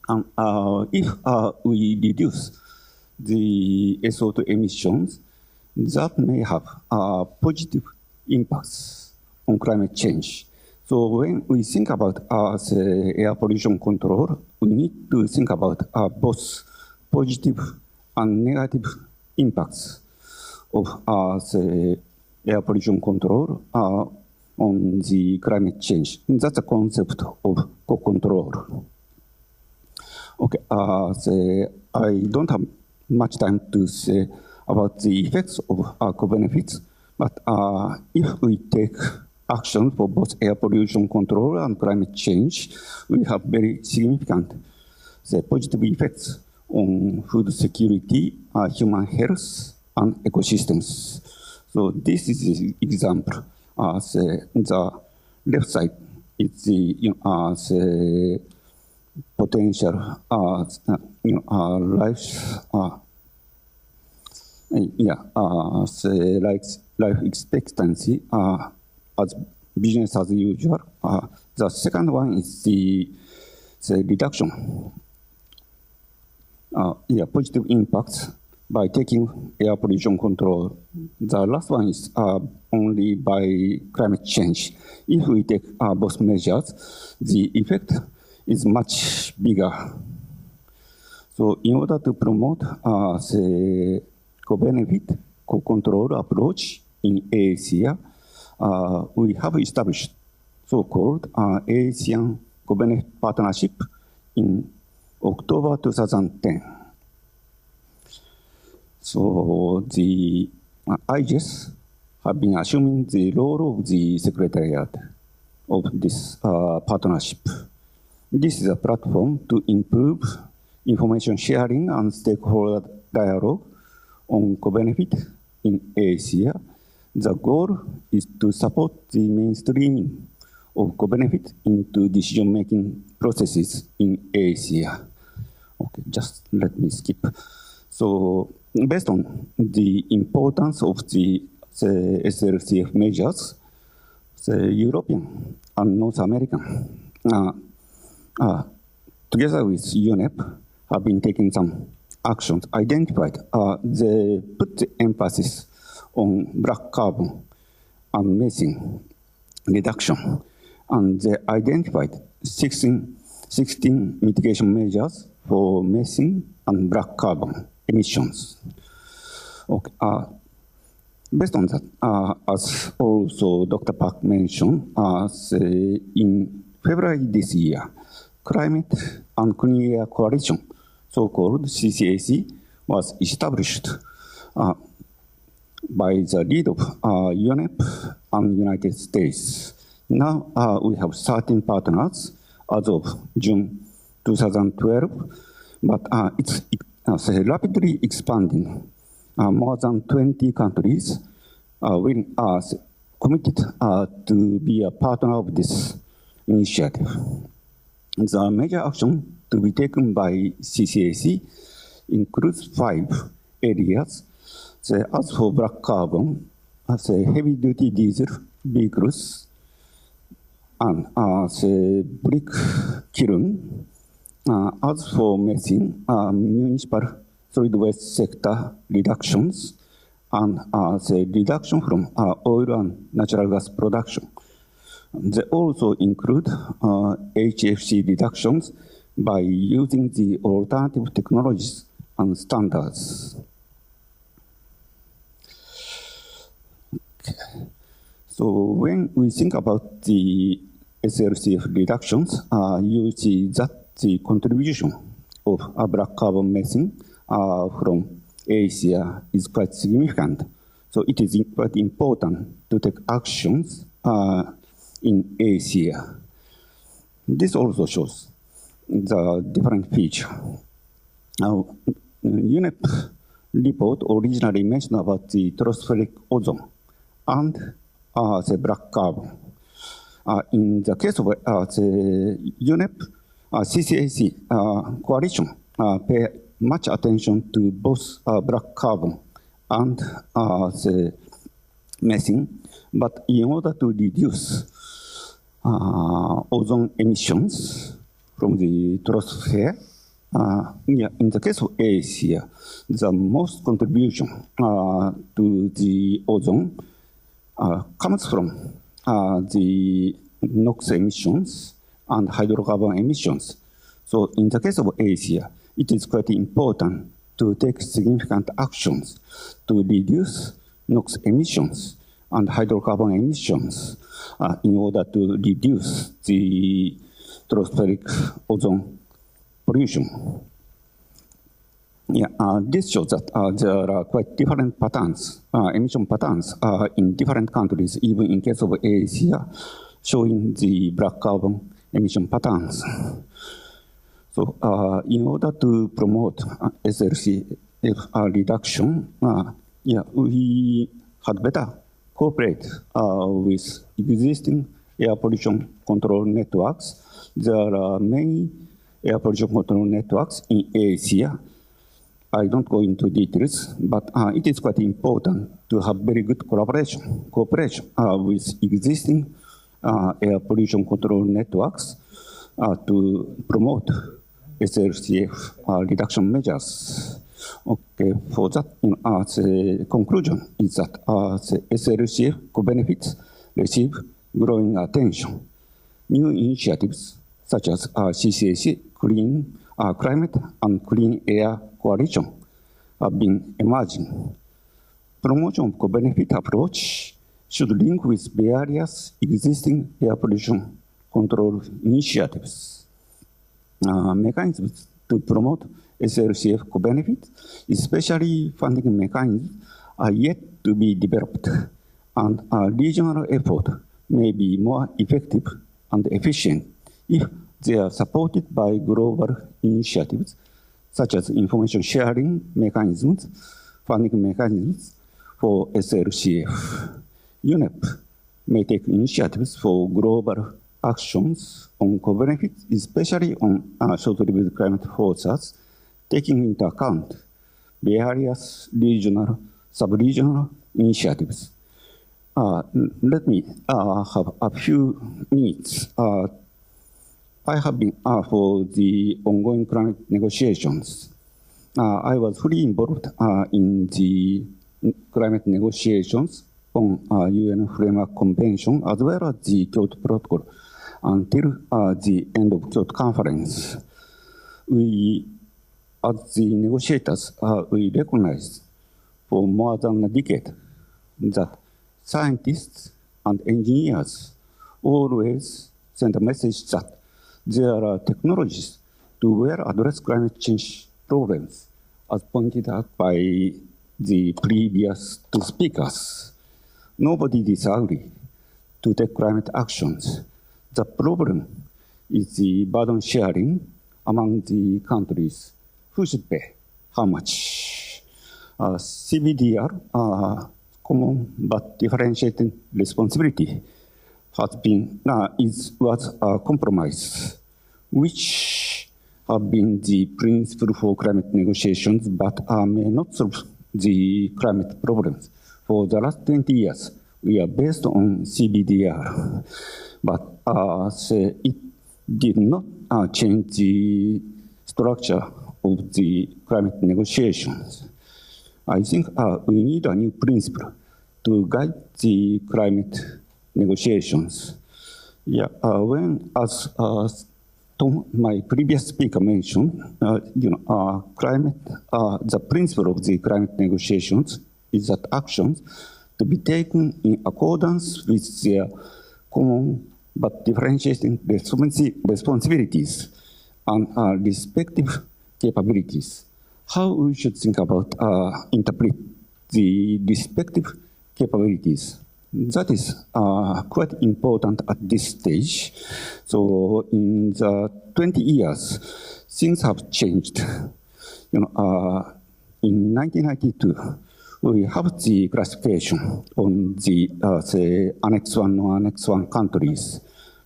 If we reduce the SO2 emissions, that may have positive impacts on climate change. So when we think about the air pollution control, we need to think about both positive and negative impacts of the air pollution control on the climate change. That's the concept of co-control. Okay, I don't have much time to say about the effects of co-benefits, but if we take action for both air pollution control and climate change, we have very significant positive effects on food security, human health, and ecosystems. So this is the example. The left side is the potential life expectancy as business as usual. The second one is the reduction, positive impacts by taking air pollution control. The last one is only by climate change. If we take both measures, the effect is much bigger. So in order to promote the co-benefit, co-control approach in ASEA, we have established so-called ASEAN co-benefit partnership in October 2010. So the IGES have been assuming the role of the secretariat of this partnership. This is a platform to improve information sharing and stakeholder dialogue on co-benefit in ASEA. The goal is to support the mainstreaming of co-benefit into decision-making processes in ASEA. Okay, just let me skip. So based on the importance of the SLCF measures, the European and North American, together with UNEP, have been taking some actions identified. They put the emphasis on black carbon and methane reduction, and they identified 16 mitigation measures for methane and black carbon emissions. Okay. Based on that, as also Dr. Park mentioned, in February this year, Climate and Clean Air Coalition, so-called CCAC, was established by the lead of UNEP and United States. Now we have 13 partners as of June 2012, but it's rapidly expanding. More than 20 countries will committed to be a partner of this initiative. The major action to be taken by CCAC includes 5 areas. As for black carbon, heavy-duty diesel vehicles and brick kiln. As for methane, municipal solid waste sector reductions and the reduction from oil and natural gas production. They also include HFC reductions by using the alternative technologies and standards. Okay. So when we think about the SLCF reductions, you see that the contribution of black carbon methane from Asia is quite significant. So it is quite important to take actions in Asia. This also shows the different feature. Now, UNEP report originally mentioned about the tropospheric ozone and the black carbon. In the case of the UNEP, CCAC coalition pay much attention to both black carbon and the methane, but in order to reduce ozone emissions from the troposphere, In the case of Asia, the most contribution to the ozone comes from the NOx emissions and hydrocarbon emissions. So in the case of Asia, it is quite important to take significant actions to reduce NOx emissions and hydrocarbon emissions in order to reduce the tropospheric ozone pollution. This shows that there are quite different patterns, emission patterns in different countries, even in case of Asia, showing the black carbon emission patterns. So in order to promote SLCF reduction, we had better cooperate with existing air pollution control networks. There are many air pollution control networks in Asia. I don't go into details, but it is quite important to have very good cooperation with existing air pollution control networks to promote SLCF reduction measures. Okay, for that, the conclusion is that the SLCF co-benefits receive growing attention. New initiatives such as CCAC, Clean Climate and Clean Air Coalition have been emerging. Promotion of co-benefit approach should link with various existing air pollution control initiatives. Mechanisms to promote SLCF co-benefit, especially funding mechanisms, are yet to be developed, and regional effort may be more effective and efficient if they are supported by global initiatives, such as information sharing mechanisms, funding mechanisms for SLCF. UNEP may take initiatives for global actions on co-benefits, especially on short-lived climate forces, taking into account various regional, sub-regional initiatives. Let me have a few minutes. I have been for the ongoing climate negotiations. I was fully involved in the climate negotiations on UN Framework Convention as well as the Kyoto Protocol until the end of Kyoto Conference. We, as the negotiators, we recognized for more than a decade that scientists and engineers always send a message that there are technologies to well address climate change problems, as pointed out by the previous two speakers. Nobody disagrees to take climate actions. The problem is the burden sharing among the countries who should pay how much. CBDR, common but differentiated responsibility, was a compromise, which have been the principle for climate negotiations, but may not solve the climate problems. For the last 20 years, we are based on CBDR, but it did not change the structure of the climate negotiations. I think we need a new principle to guide the climate negotiations. As my previous speaker mentioned, climate, the principle of the climate negotiations is that actions to be taken in accordance with their common but differentiating responsibilities and respective capabilities. How we should think about interpret the respective capabilities. That is quite important at this stage. So in the 20 years, things have changed. In 1992, we have the classification on the Annex 1 or Annex 1 countries.